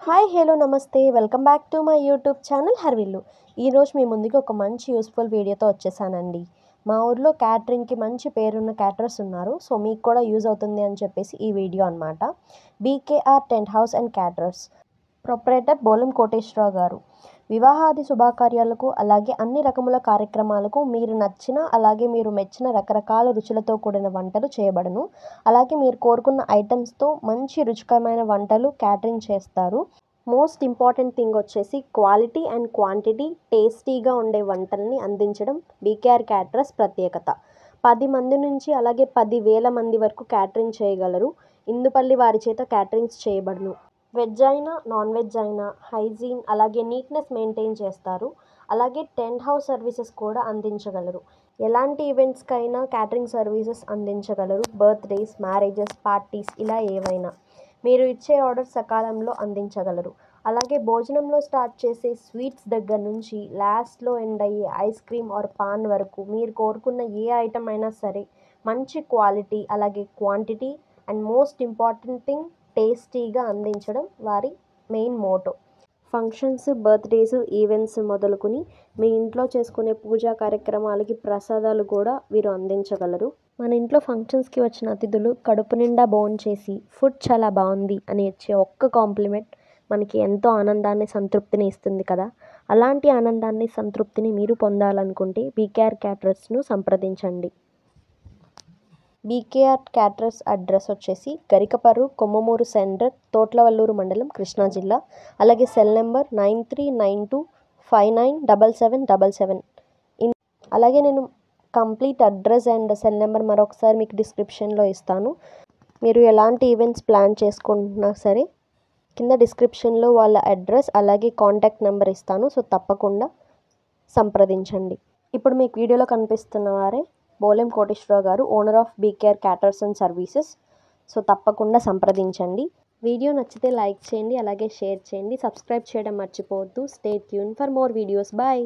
Hi hello నమస్తే welcome back to my YouTube channel Harvillu. ఈరోజు మీ ముందుకి ఒక మంచి యూస్ఫుల్ వీడియోతో వచ్చేసానండి. మా ఊర్లో క్యాటరింగ్కి మంచి పేరున్న క్యాటరర్స్ ఉన్నారు. సో మీకు కూడా యూజ్ అవుతుంది అని చెప్పేసి ఈ వీడియో అనమాట. BKR tent house and caterers proprietor Bolam Koteswara Rao garu. వివాహాది శుభకార్యాలకు అలాగే అన్ని రకముల కార్యక్రమాలకు మీరు నచ్చిన అలాగే మీరు మెచ్చిన రకరకాల రుచులతో కూడిన వంటలు చేయబడును. అలాగే మీరు కోరుకున్న ఐటమ్స్తో మంచి రుచికరమైన వంటలు క్యాటరింగ్ చేస్తారు. మోస్ట్ ఇంపార్టెంట్ థింగ్ వచ్చేసి క్వాలిటీ అండ్ క్వాంటిటీ టేస్టీగా ఉండే వంటల్ని అందించడం బీకేఆర్ క్యాటరర్స్ ప్రత్యేకత. 10 మంది నుంచి అలాగే 10,000 మంది వరకు క్యాటరింగ్ చేయగలరు. ఇందుపల్లి వారి చేత క్యాటరింగ్స్ చేయబడును. వెజ్ అయినా నాన్ వెజ్ అయినా హైజీన్ అలాగే నీట్నెస్ మెయింటైన్ చేస్తారు. అలాగే టెంట్ హౌస్ సర్వీసెస్ కూడా అందించగలరు. ఎలాంటి ఈవెంట్స్కైనా క్యాటరింగ్ సర్వీసెస్ అందించగలరు. బర్త్డేస్, మ్యారేజెస్, పార్టీస్ ఇలా ఏవైనా మీరు ఇచ్చే ఆర్డర్ సకాలంలో అందించగలరు. అలాగే భోజనంలో స్టార్ట్ చేసే స్వీట్స్ దగ్గర నుంచి లాస్ట్లో ఎండ్ అయ్యే ఐస్ క్రీమ్ ఆర్ పాన్ వరకు మీరు కోరుకున్న ఏ ఐటమ్ అయినా సరే మంచి క్వాలిటీ అలాగే quantity and most important thing టేస్టీగా అందించడం వారి main motto. Functions, birthdays, events మొదలుకొని మీ ఇంట్లో చేసుకునే పూజా కార్యక్రమాలకి ప్రసాదాలు కూడా వీరు అందించగలరు. మన ఇంట్లో ఫంక్షన్స్కి వచ్చిన అతిథులు కడుపు నిండా భోంచేసి ఫుడ్ చాలా బాగుంది అని ఇచ్చే ఒక్క కాంప్లిమెంట్ మనకి ఎంతో ఆనందాన్ని, సంతృప్తిని ఇస్తుంది కదా. అలాంటి ఆనందాన్ని, సంతృప్తిని మీరు పొందాలనుకుంటే బీకేఆర్ క్యాటరర్స్ను సంప్రదించండి. బీకేఆర్ క్యాటరర్స్ అడ్రస్ వచ్చేసి గరికపర్రు, కొమ్మమూరు సెంటర్, తోట్లవల్లూరు మండలం, కృష్ణా జిల్లా. అలాగే సెల్ నెంబర్ 9392597777. అలాగే నేను complete address and cell number మరొకసారి మీకు డిస్క్రిప్షన్లో ఇస్తాను. మీరు ఎలాంటి ఈవెంట్స్ ప్లాన్ చేసుకుంటున్నా సరే కింద డిస్క్రిప్షన్లో వాళ్ళ అడ్రస్ అలాగే కాంటాక్ట్ నెంబర్ ఇస్తాను. సో తప్పకుండా సంప్రదించండి. ఇప్పుడు మీకు వీడియోలో కనిపిస్తున్న వారే బోలెం కోటేశ్వరరావు గారు, owner of BKR caterers and services. So తప్పకుండా సంప్రదించండి. వీడియో నచ్చితే లైక్ చేయండి, అలాగే షేర్ చేయండి, సబ్స్క్రైబ్ చేయడం మర్చిపోవద్దు. Stay tune for more videos. Bye.